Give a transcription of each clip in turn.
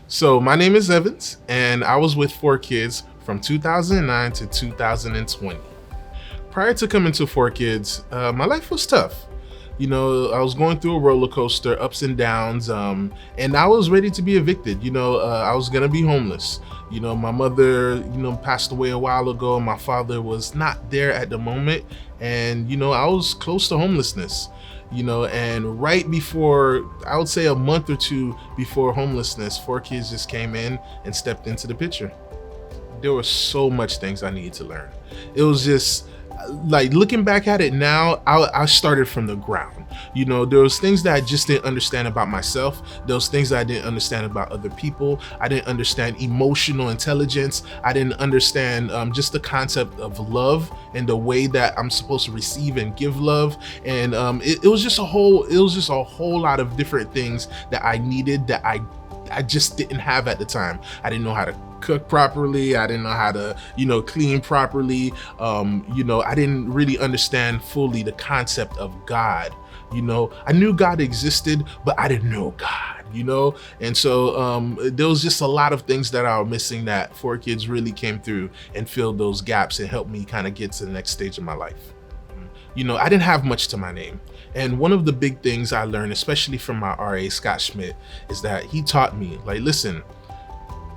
So my name is Evans, and I was with Four Kids from 2009 to 2020. Prior to coming to Four Kids, my life was tough. I was going through a roller coaster, ups and downs, and I was ready to be evicted. I was gonna be homeless. My mother, passed away a while ago. My father was not there at the moment, and I was close to homelessness. And right before, I would say a month or two before homelessness, Four Kids just came in and stepped into the picture. There were so much things I needed to learn. It was just like looking back at it now, I started from the ground. There was things that I just didn't understand about myself. There was things that I didn't understand about other people. I didn't understand emotional intelligence. I didn't understand just the concept of love and the way that I'm supposed to receive and give love. And it was just a whole lot of different things that I needed that I just didn't have at the time. I didn't know how to cook properly. I didn't know how to, clean properly. I didn't really understand fully the concept of God. I knew God existed, but I didn't know God, And so there was just a lot of things that I was missing that Four Kids really came through and filled those gaps and helped me kind of get to the next stage of my life. I didn't have much to my name. And one of the big things I learned, especially from my RA, Scott Schmidt, is that he taught me, listen,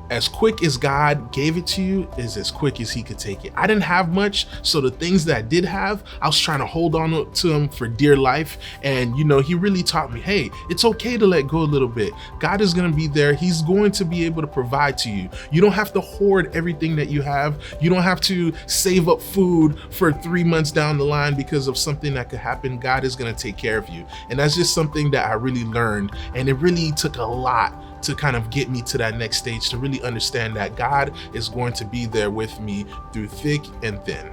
as quick as God gave it to you is as quick as he could take it. I didn't have much, so the things that I did have, I was trying to hold on to them for dear life. And he really taught me, hey, it's okay to let go a little bit. God is going to be there. He's going to be able to provide to you. You don't have to hoard everything that you have. You don't have to save up food for 3 months down the line because of something that could happen. God is going to take care of you. And that's just something that I really learned. And it really took a lot to kind of get me to that next stage, to really understand that God is going to be there with me through thick and thin.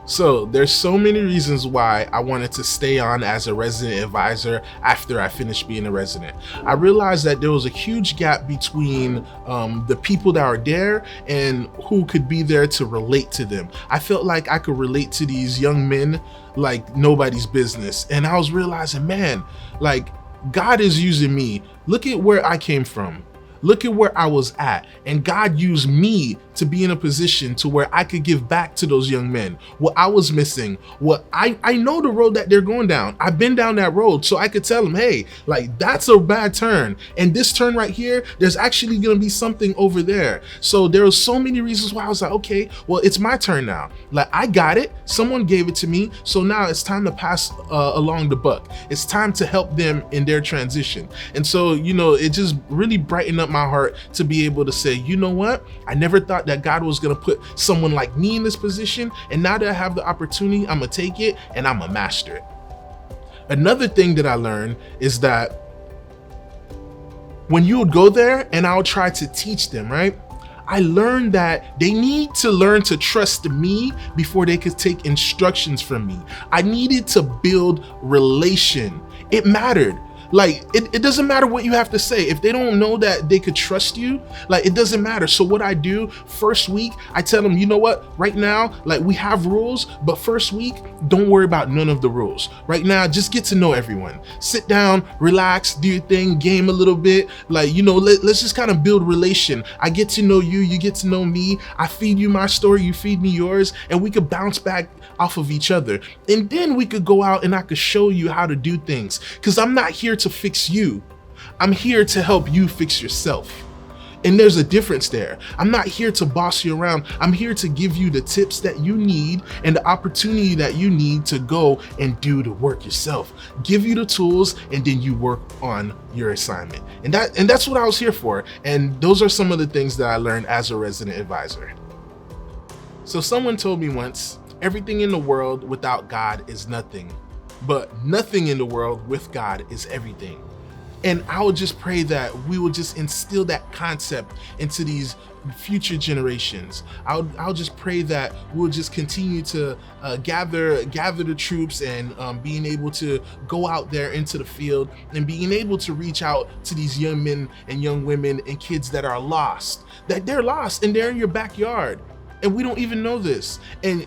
So there's so many reasons why I wanted to stay on as a resident advisor after I finished being a resident. I realized that there was a huge gap between the people that are there and who could be there to relate to them. I felt like I could relate to these young men like nobody's business. And I was realizing, man, God is using me. Look at where I came from. Look at where I was at. And God used me to be in a position to where I could give back to those young men what I was missing. What I know the road that they're going down. I've been down that road, so I could tell them, hey, that's a bad turn. And this turn right here, there's actually going to be something over there. So there were so many reasons why I was like, okay, well, it's my turn now. I got it. Someone gave it to me. So now it's time to pass along the buck. It's time to help them in their transition. And so, it just really brightened up my heart to be able to say, you know what? I never thought that God was going to put someone like me in this position. And now that I have the opportunity, I'm going to take it and I'm going to master it. Another thing that I learned is that when you would go there and I'll try to teach them, right? I learned that they need to learn to trust me before they could take instructions from me. I needed to build relation. It mattered. It doesn't matter what you have to say. If they don't know that they could trust you, it doesn't matter. So what I do first week, I tell them, you know what, right now, we have rules, but first week, don't worry about none of the rules. Right now, just get to know everyone. Sit down, relax, do your thing, game a little bit. Let's just kind of build relation. I get to know you, you get to know me. I feed you my story, you feed me yours, and we could bounce back off of each other. And then we could go out and I could show you how to do things. Because I'm not here to fix you. I'm here to help you fix yourself. And there's a difference there. I'm not here to boss you around. I'm here to give you the tips that you need and the opportunity that you need to go and do the work yourself. Give you the tools and then you work on your assignment. And that's what I was here for. And those are some of the things that I learned as a resident advisor. So someone told me once, everything in the world without God is nothing, but nothing in the world with God is everything. And I would just pray that we will just instill that concept into these future generations. I'll just pray that we'll just continue to gather the troops and being able to go out there into the field and being able to reach out to these young men and young women and kids that are lost, that they're lost and they're in your backyard. And we don't even know this. And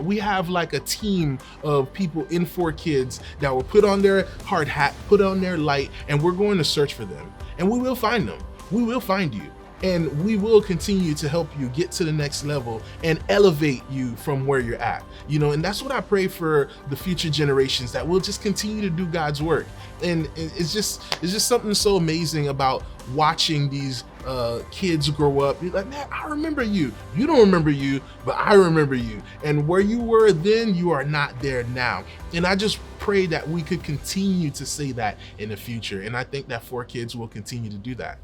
we have a team of people in Four Kids that will put on their hard hat, put on their light, and we're going to search for them. And we will find them. we will find you. And we will continue to help you get to the next level and elevate you from where you're at. And that's what I pray for the future generations, that we'll just continue to do God's work. And it's just something so amazing about watching these kids grow up. You're like, man, I remember you. You don't remember you, but I remember you. And where you were then, you are not there now. And I just pray that we could continue to say that in the future. And I think that 4Kids will continue to do that.